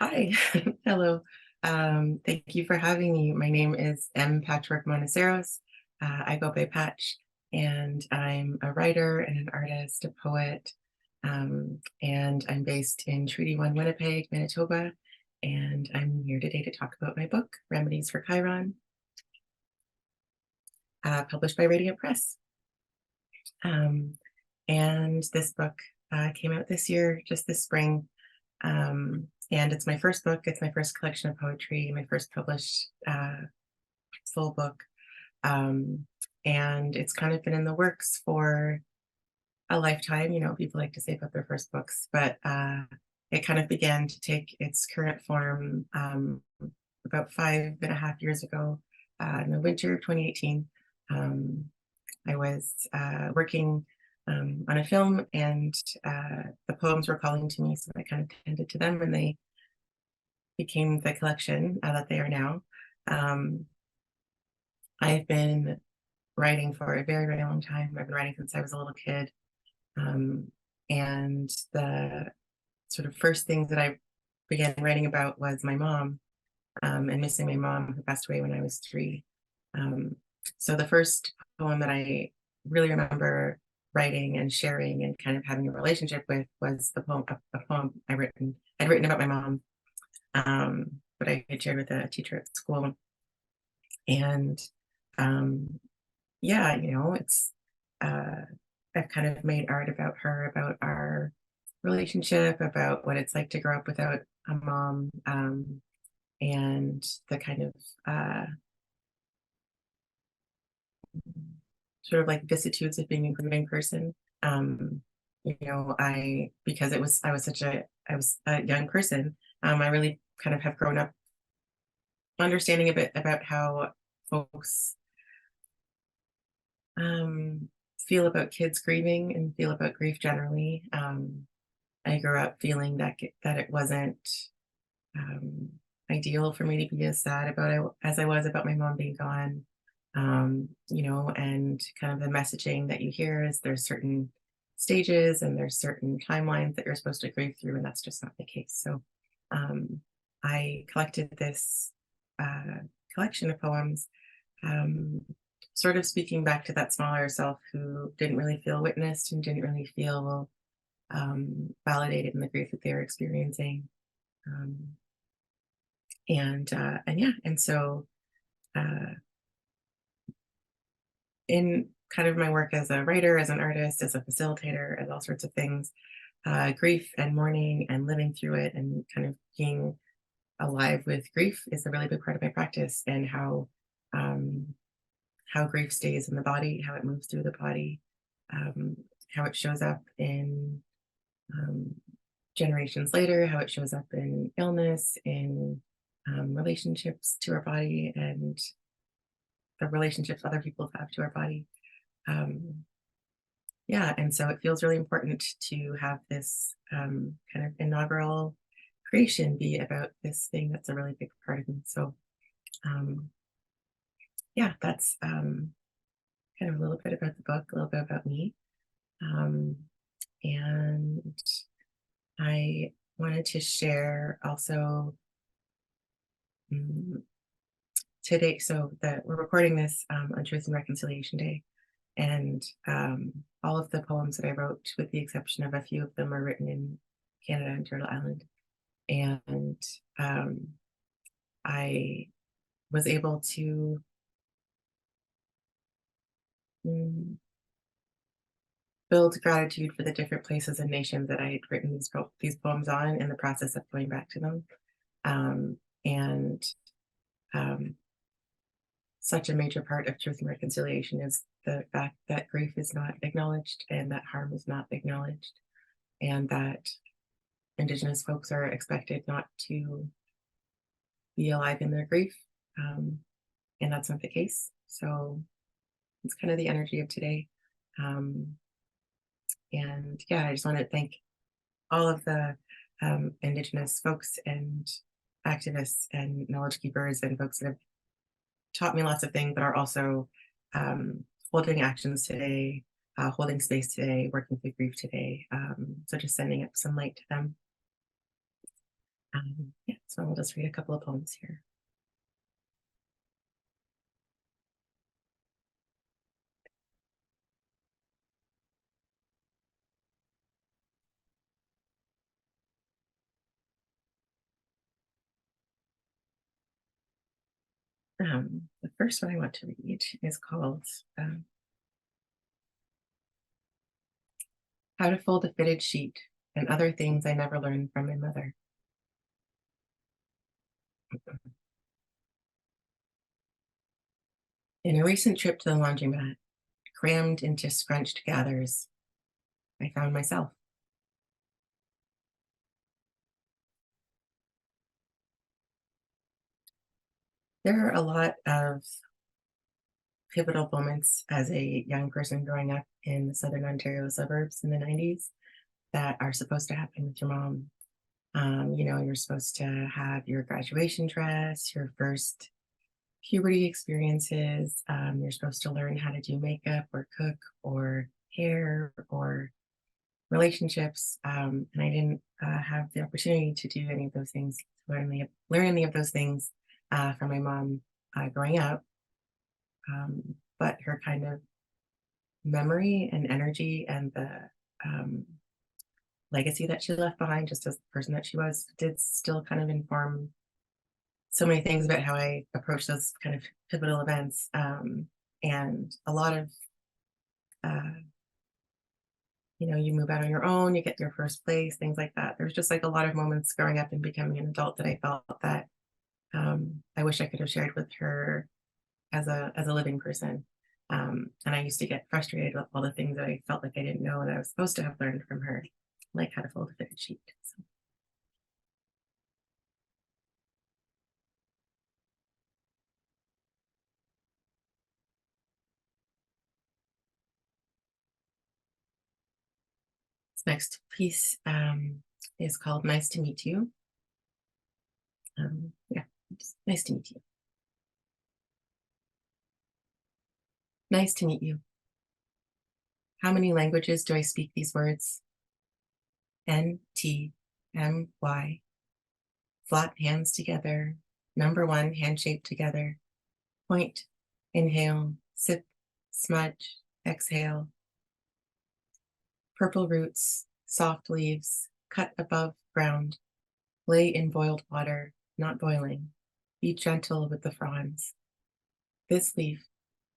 Hi, hello. Thank you for having me. My name is Patchwork Monoceros. I go by Patch, and I'm a writer and an artist, a poet, and I'm based in Treaty One, Winnipeg, Manitoba. And I'm here today to talk about my book, Remedies for Chiron, published by Radiant Press. Um, and this book came out this year, just this spring. And it's my first book. It's my first collection of poetry, my first published full book. And it's kind of been in the works for a lifetime. You know, people like to say about their first books, but it kind of began to take its current form about 5.5 years ago, in the winter of 2018. I was working on a film, and the poems were calling to me, so I kind of tended to them, and they became the collection that they are now. I've been writing for a very, very long time. I've been writing since I was a little kid. And the sort of first things that I began writing about was my mom, and missing my mom, who passed away when I was 3. So the first poem that I really remember writing and sharing and kind of having a relationship with was a poem I'd written about my mom, but I had shared with a teacher at school. And yeah, you know, I've kind of made art about her, about our relationship, about what it's like to grow up without a mom, and the kind of sort of like vicissitudes of being a grieving person. You know, because I was a young person. I really kind of have grown up understanding a bit about how folks feel about kids grieving and feel about grief generally. I grew up feeling that it wasn't ideal for me to be as sad about it as I was about my mom being gone. You know, and kind of the messaging that you hear is there's certain stages and there's certain timelines that you're supposed to grieve through, and that's just not the case. So I collected this collection of poems, sort of speaking back to that smaller self who didn't really feel witnessed and didn't really feel validated in the grief that they were experiencing. And yeah, and so in kind of my work as a writer, as an artist, as a facilitator, as all sorts of things, grief and mourning and living through it and kind of being alive with grief is a really big part of my practice, and how grief stays in the body, how it moves through the body, how it shows up in generations later, how it shows up in illness, in relationships to our body, and the relationships other people have to our body. Yeah, and so it feels really important to have this kind of inaugural creation be about this thing that's a really big part of me. So yeah, that's kind of a little bit about the book, a little bit about me. And I wanted to share also today, so that we're recording this on Truth and Reconciliation Day, and all of the poems that I wrote, with the exception of a few of them, are written in Canada and Turtle Island. And I was able to build gratitude for the different places and nations that I had written these poems on in the process of going back to them. And such a major part of Truth and Reconciliation is the fact that grief is not acknowledged and that harm is not acknowledged, and that Indigenous folks are expected not to be alive in their grief. And that's not the case. So it's kind of the energy of today. And yeah, I just want to thank all of the Indigenous folks and activists and knowledge keepers and folks that have taught me lots of things, but are also holding actions today, holding space today, working through grief today. So just sending up some light to them. Yeah, so I'll just read a couple of poems here. The first one I want to read is called How to Fold a Fitted Sheet and Other Things I Never Learned from My Mother. In a recent trip to the laundromat, crammed into scrunched gathers, I found myself. There are a lot of pivotal moments as a young person growing up in the Southern Ontario suburbs in the 90s that are supposed to happen with your mom. You're supposed to have your graduation dress, your first puberty experiences. You're supposed to learn how to do makeup or cook or hair or relationships. And I didn't have the opportunity to do any of those things, learn any of those things from my mom growing up. But her kind of memory and energy and the legacy that she left behind, just as the person that she was, did still kind of inform so many things about how I approach those kind of pivotal events. And a lot of, you move out on your own, you get your first place, things like that. There's just like a lot of moments growing up and becoming an adult that I felt that I wish I could have shared with her as a living person. And I used to get frustrated with all the things that I felt like I didn't know that I was supposed to have learned from her, like how to fold a fitted sheet. So this next piece is called Nice to Meet You. Yeah, nice to meet you. Nice to meet you. How many languages do I speak these words? NTMY. Flat hands together. Number one, handshake together. Point, inhale, sip, smudge, exhale. Purple roots, soft leaves, cut above ground. Lay in boiled water, not boiling. Be gentle with the fronds. This leaf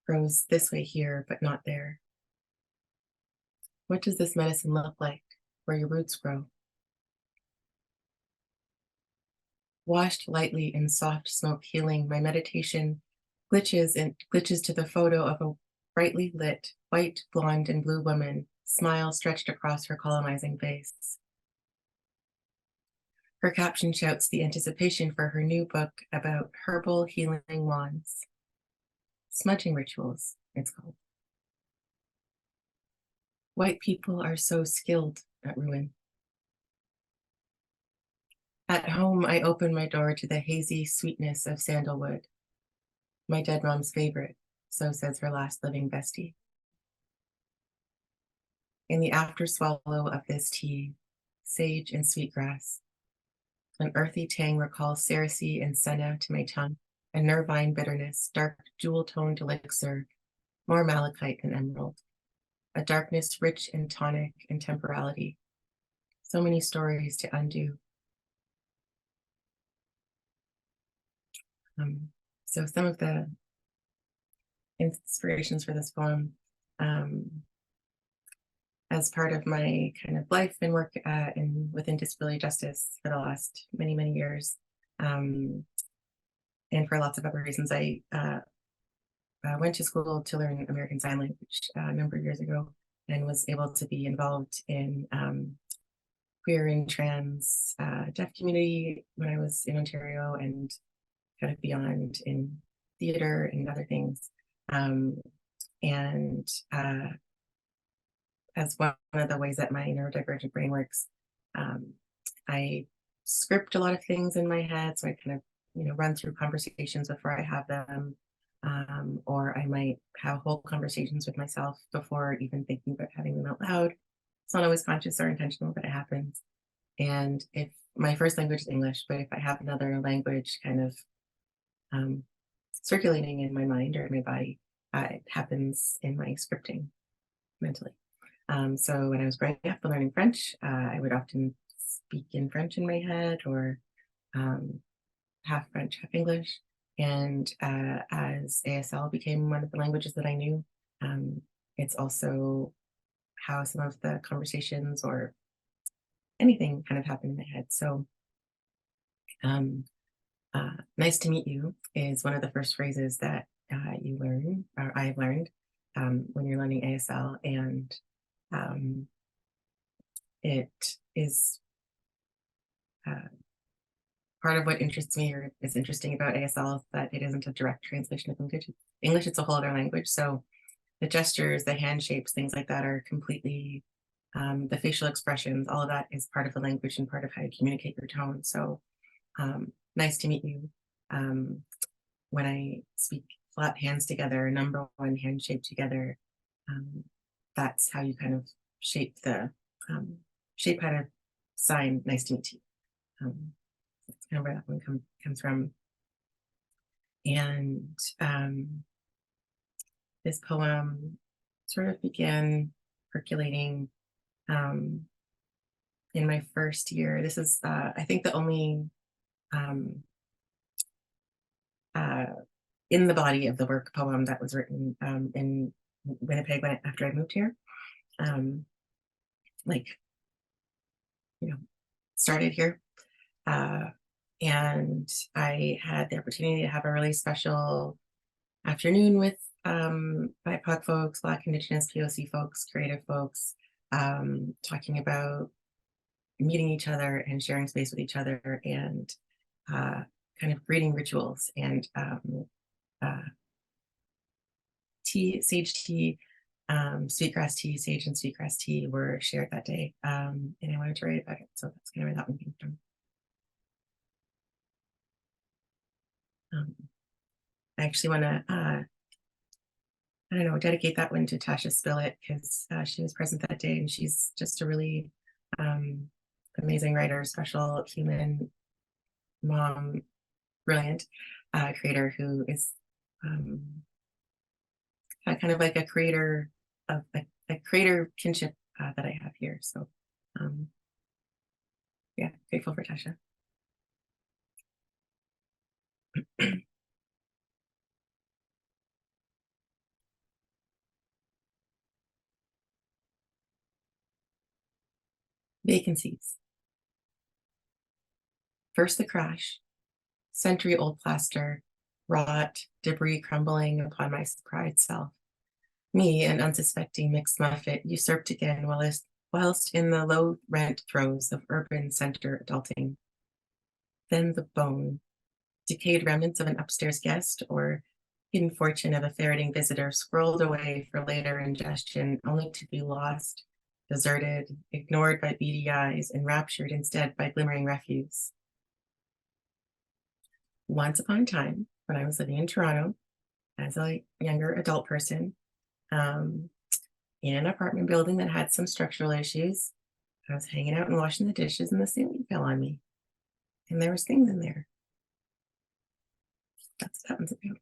grows this way here, but not there. What does this medicine look like where your roots grow? Washed lightly in soft smoke healing, my meditation glitches to the photo of a brightly lit, white, blonde, and blue woman, smile stretched across her colonizing face. Her caption shouts the anticipation for her new book about herbal healing wands. Smudging rituals, it's called. White people are so skilled at ruin. At home, I open my door to the hazy sweetness of sandalwood. My dead mom's favorite, so says her last living bestie. In the after swallow of this tea, sage and sweetgrass. An earthy tang recalls cerasee and senna to my tongue, a nervine bitterness, dark jewel-toned elixir, more malachite than emerald. A darkness rich in tonic and temporality. So many stories to undo. So some of the inspirations for this poem, as part of my kind of life and work within disability justice for the last many, many years, and for lots of other reasons, I went to school to learn American Sign Language a number of years ago and was able to be involved in queer and trans deaf community when I was in Ontario and kind of beyond in theater and other things. And as one of the ways that my neurodivergent brain works, I script a lot of things in my head. So I kind of, run through conversations before I have them. Or I might have whole conversations with myself before even thinking about having them out loud. It's not always conscious or intentional, but it happens. And if my first language is English, but if I have another language kind of um, circulating in my mind or in my body, it happens in my scripting mentally. So when I was growing up and learning French, I would often speak in French in my head, or half French, half English. And as ASL became one of the languages that I knew, it's also how some of the conversations or anything kind of happened in my head. So nice to meet you is one of the first phrases that you learn, or I've learned when you're learning ASL. And it is part of what interests me, or is interesting about ASL, is that it isn't a direct translation of English. English, it's a whole other language. So the gestures, the hand shapes, things like that are completely, the facial expressions, all of that is part of the language and part of how you communicate your tone. So nice to meet you. When I speak flat hands together, number one hand shape together, that's how you kind of shape the, shape how to sign nice to meet you. That's kind of where that one comes from. And this poem sort of began percolating in my first year. This is, I think, the only in the body of the work poem that was written in Winnipeg after I moved here. Like, you know, started here. And I had the opportunity to have a really special afternoon with BIPOC folks, Black, Indigenous, POC folks, creative folks, talking about meeting each other and sharing space with each other, and kind of greeting rituals, and tea, sage tea, sweetgrass tea, sage and sweetgrass tea were shared that day. And I wanted to write about it. So that's kind of where that one came from. I actually want to, I don't know, dedicate that one to Tasha Spillett, because she was present that day, and she's just a really amazing writer, special human, mom, brilliant creator, who is kind of like a creator of a creator kinship that I have here. So yeah, grateful for Tasha. Vacancies. First the crash, century-old plaster, rot, debris crumbling upon my surprised self. Me, an unsuspecting mixed muffet, usurped again whilst in the low-rent throes of urban center adulting. Then the bone, decayed remnants of an upstairs guest, or hidden fortune of a ferreting visitor, squirreled away for later ingestion, only to be lost, deserted, ignored by beady eyes, enraptured instead by glimmering refuse. Once upon a time, when I was living in Toronto as a younger adult person, in an apartment building that had some structural issues, I was hanging out and washing the dishes, and the ceiling fell on me, and there was things in there. That's what happens about.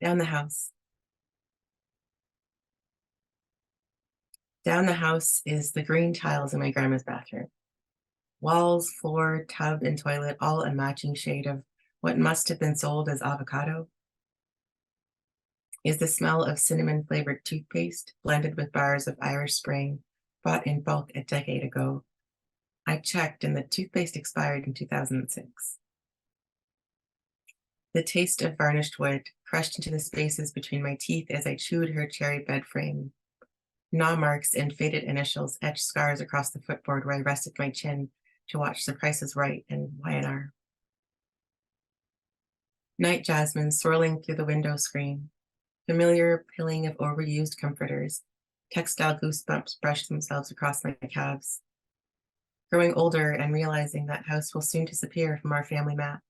Down the house. Down the house is the green tiles in my grandma's bathroom. Walls, floor, tub, and toilet, all a matching shade of what must have been sold as avocado. Is the smell of cinnamon-flavored toothpaste blended with bars of Irish Spring, bought in bulk a decade ago. I checked, and the toothpaste expired in 2006. The taste of varnished wood crushed into the spaces between my teeth as I chewed her cherry bed frame. Gnaw marks and faded initials etched scars across the footboard where I rested my chin to watch The Price is Right and Y&R. Night jasmine swirling through the window screen. Familiar pilling of overused comforters. Textile goosebumps brush themselves across my calves. Growing older and realizing that house will soon disappear from our family map.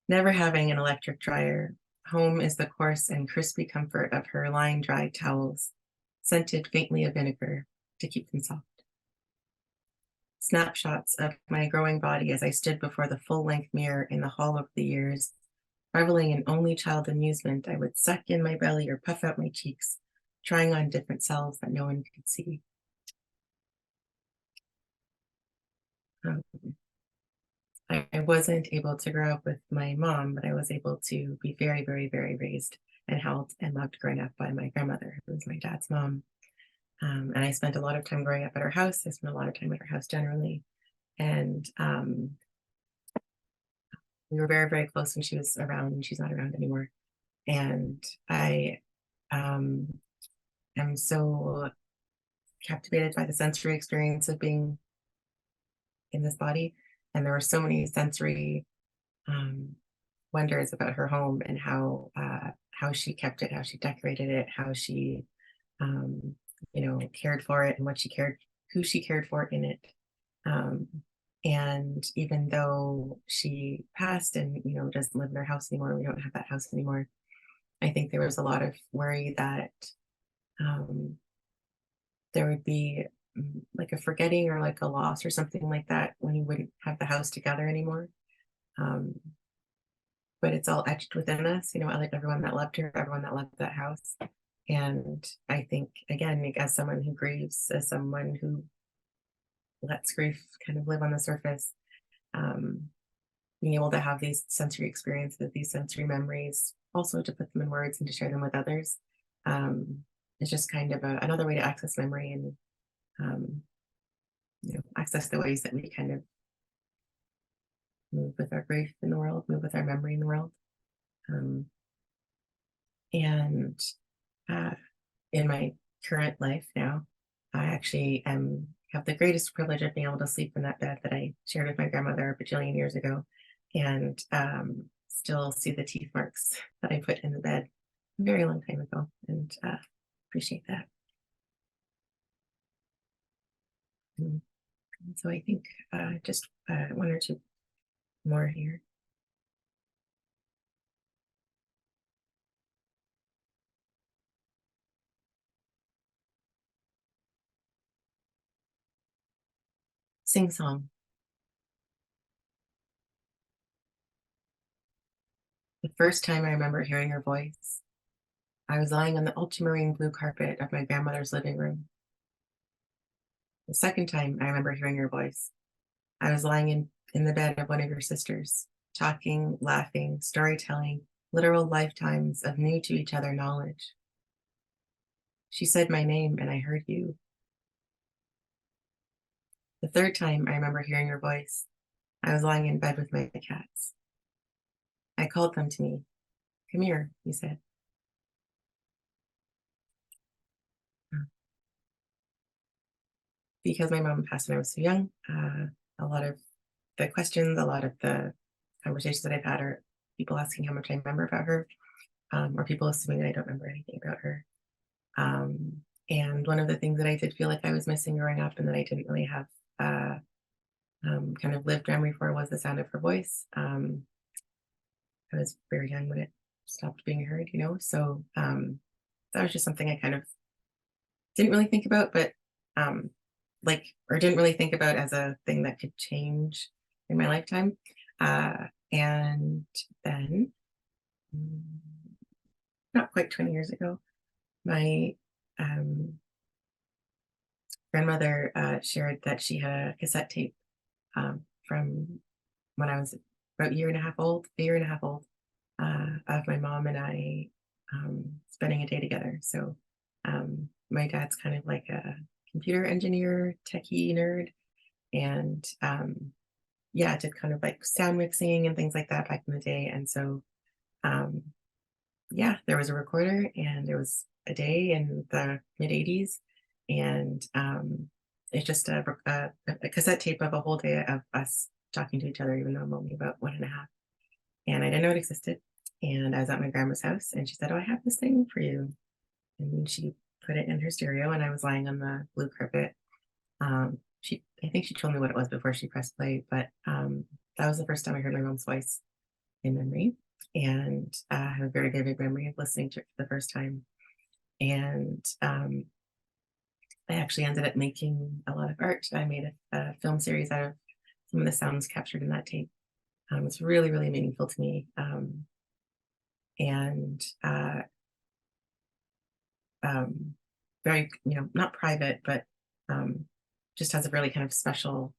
Never having an electric dryer, home is the coarse and crispy comfort of her line-dried towels, scented faintly of vinegar to keep them soft. Snapshots of my growing body as I stood before the full-length mirror in the hall over the years, reveling in only child amusement. I would suck in my belly or puff out my cheeks, trying on different selves that no one could see. I wasn't able to grow up with my mom, but I was able to be very, very, very raised and held and loved growing up by my grandmother, who was my dad's mom. And I spent a lot of time growing up at her house. I spent a lot of time at her house generally. And we were very, very close when she was around, and she's not around anymore. And I am so captivated by the sensory experience of being in this body. And there were so many sensory wonders about her home and how she kept it, how she decorated it, how she cared for it, and who she cared for in it. And even though she passed and doesn't live in our house anymore, we don't have that house anymore. I think there was a lot of worry that there would be like a forgetting or like a loss or something like that when we wouldn't have the house together anymore. But it's all etched within us, I like everyone that loved her, everyone that loved that house. And I think, again, as someone who grieves, as someone who lets grief kind of live on the surface, being able to have these sensory experiences, these sensory memories, also to put them in words and to share them with others, is just kind of another way to access memory and access the ways that we kind of move with our grief in the world, move with our memory in the world. And in my current life now, I actually have the greatest privilege of being able to sleep in that bed that I shared with my grandmother a bajillion years ago, and still see the teeth marks that I put in the bed a very long time ago, and appreciate that. So I think just one or two more here. Sing song. The first time I remember hearing her voice, I was lying on the ultramarine blue carpet of my grandmother's living room. The second time I remember hearing her voice, I was lying in the bed of one of your sisters, talking, laughing, storytelling, literal lifetimes of new to each other knowledge. She said my name and I heard you. The third time I remember hearing her voice, I was lying in bed with my cats. I called them to me. Come here, you said. Because my mom passed when I was so young, a lot of the questions, a lot of the conversations that I've had are people asking how much I remember about her, or people assuming that I don't remember anything about her. And one of the things that I did feel like I was missing growing up and that I didn't really have kind of lived memory for was the sound of her voice. I was very young when it stopped being heard, so that was just something I kind of didn't really think about, but didn't really think about as a thing that could change in my lifetime. And then, not quite 20 years ago, my grandmother shared that she had a cassette tape from when I was about a year and a half old, of my mom and I spending a day together. So my dad's kind of like a computer engineer, techie nerd, and did kind of like sound mixing and things like that back in the day. And so there was a recorder and there was a day in the mid-'80s, and it's just a cassette tape of a whole day of us talking to each other, even though I'm only about 1.5. And I didn't know it existed. and I was at my grandma's house, and she said, "Oh, I have this thing for you." And she put it in her stereo, and I was lying on the blue carpet. I think she told me what it was before she pressed play, but that was the first time I heard my mom's voice in memory, and I have a very vivid memory of listening to it for the first time. And I actually ended up making a lot of art. I made a film series out of some of the sounds captured in that tape. It's really, really meaningful to me. And very, not private, but just has a really kind of special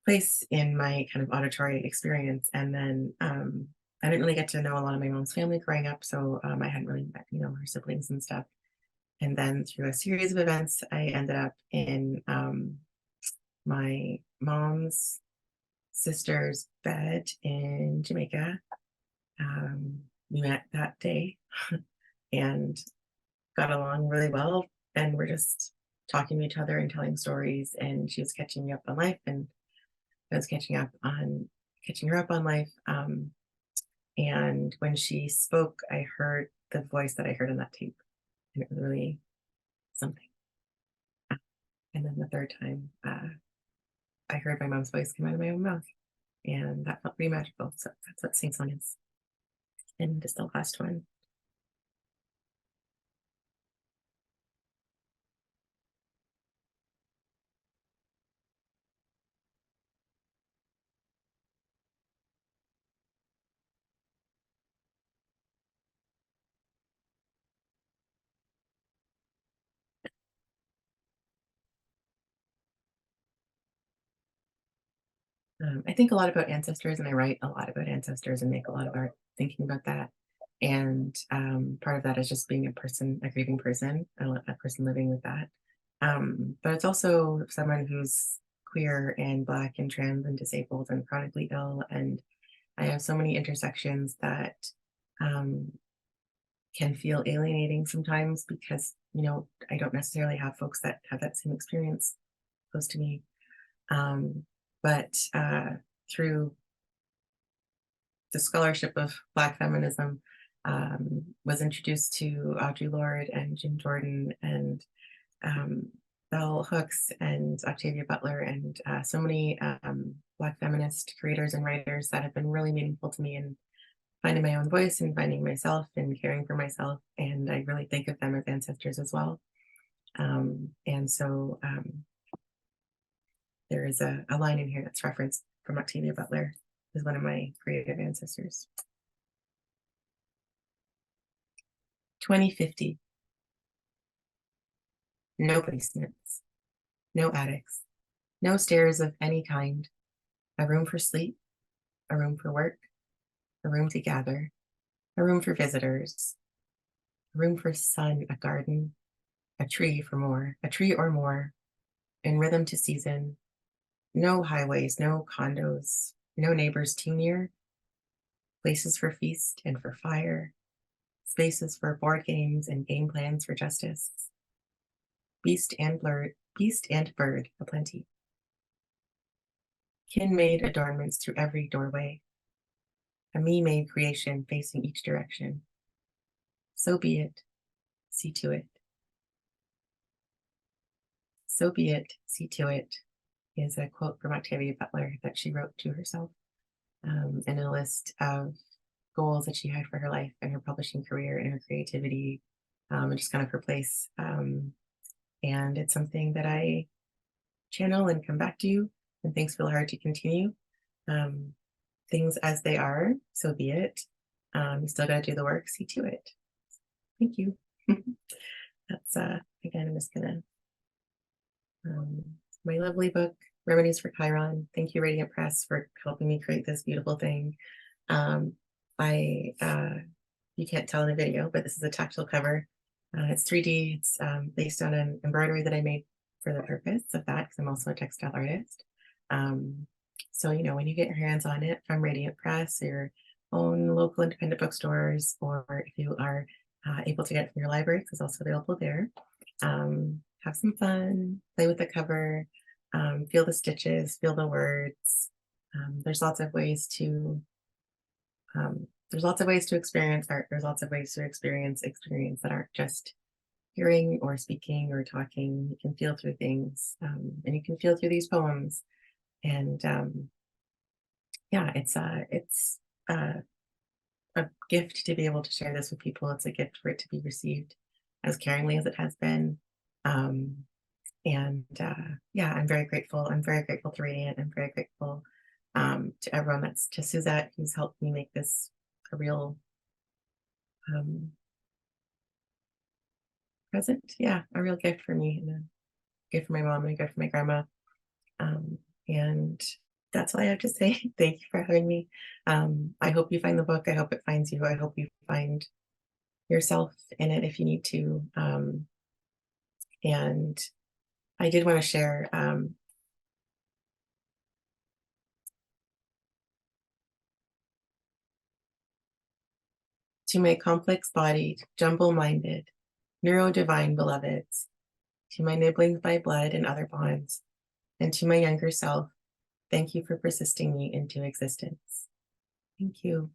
place in my kind of auditory experience. And then I didn't really get to know a lot of my mom's family growing up, so I hadn't really met, her siblings and stuff. And then through a series of events, I ended up in my mom's sister's bed in Jamaica. We met that day and got along really well, and we're just talking to each other and telling stories, and she was catching me up on life, and I was catching her up on life. And when she spoke, I heard the voice that I heard in that tape, and it was really something. And then the third time, I heard my mom's voice come out of my own mouth, and that felt pretty magical. So that's what Sing Song is. And just the last one. I think a lot about ancestors, and I write a lot about ancestors and make a lot of art thinking about that. And part of that is just being a grieving person, a person living with that. But it's also someone who's queer and Black and trans and disabled and chronically ill. And I have so many intersections that can feel alienating sometimes because, I don't necessarily have folks that have that same experience close to me. But through the scholarship of Black feminism, was introduced to Audre Lorde and Jim Jordan and Bell Hooks and Octavia Butler and so many Black feminist creators and writers that have been really meaningful to me in finding my own voice and finding myself and caring for myself. And I really think of them as ancestors as well. And so there is a line in here that's referenced from Octavia Butler, who's one of my creative ancestors. 2050. No basements, no attics, no stairs of any kind, a room for sleep, a room for work, a room to gather, a room for visitors, a room for sun, a garden, a tree or more, in rhythm to season, no highways, no condos, no neighbors too near, places for feast and for fire, spaces for board games and game plans for justice, beast and bird aplenty, kin-made adornments through every doorway, a me-made creation facing each direction. So be it, see to it. So be it, see to it is a quote from Octavia Butler that she wrote to herself in a list of goals that she had for her life and her publishing career and her creativity and just kind of her place. And it's something that I channel and come back to when things feel hard to continue. Things as they are, so be it. You still got to do the work, see to it. Thank you. That's, again, I'm just gonna, my lovely book, Remedies for Chiron. Thank you, Radiant Press, for helping me create this beautiful thing. You can't tell in the video, but this is a tactile cover. It's 3D. It's based on an embroidery that I made for the purpose of that, because I'm also a textile artist. So, when you get your hands on it from Radiant Press, your own local independent bookstores, or if you are able to get it from your library, it's also available there. Have some fun, play with the cover, feel the stitches, feel the words. There's lots of ways to there's lots of ways to experience art. There's lots of ways to experience that aren't just hearing or speaking or talking. You can feel through things, and you can feel through these poems. And yeah, it's a gift to be able to share this with people. It's a gift for it to be received as caringly as it has been. Um, and yeah, I'm very grateful. I'm very grateful to Radiant. I'm very grateful to everyone, that's to Suzette, who's helped me make this a real um, present. Yeah, a real gift for me, and a gift for my mom, and a gift for my grandma. Um, and that's all I have to say. Thank you for having me. I hope you find the book. I hope it finds you. I hope you find yourself in it if you need to. And I did want to share to my complex bodied, jumble minded, neuro divine beloveds, to my nibblings by blood and other bonds, and to my younger self, thank you for persisting me into existence. Thank you.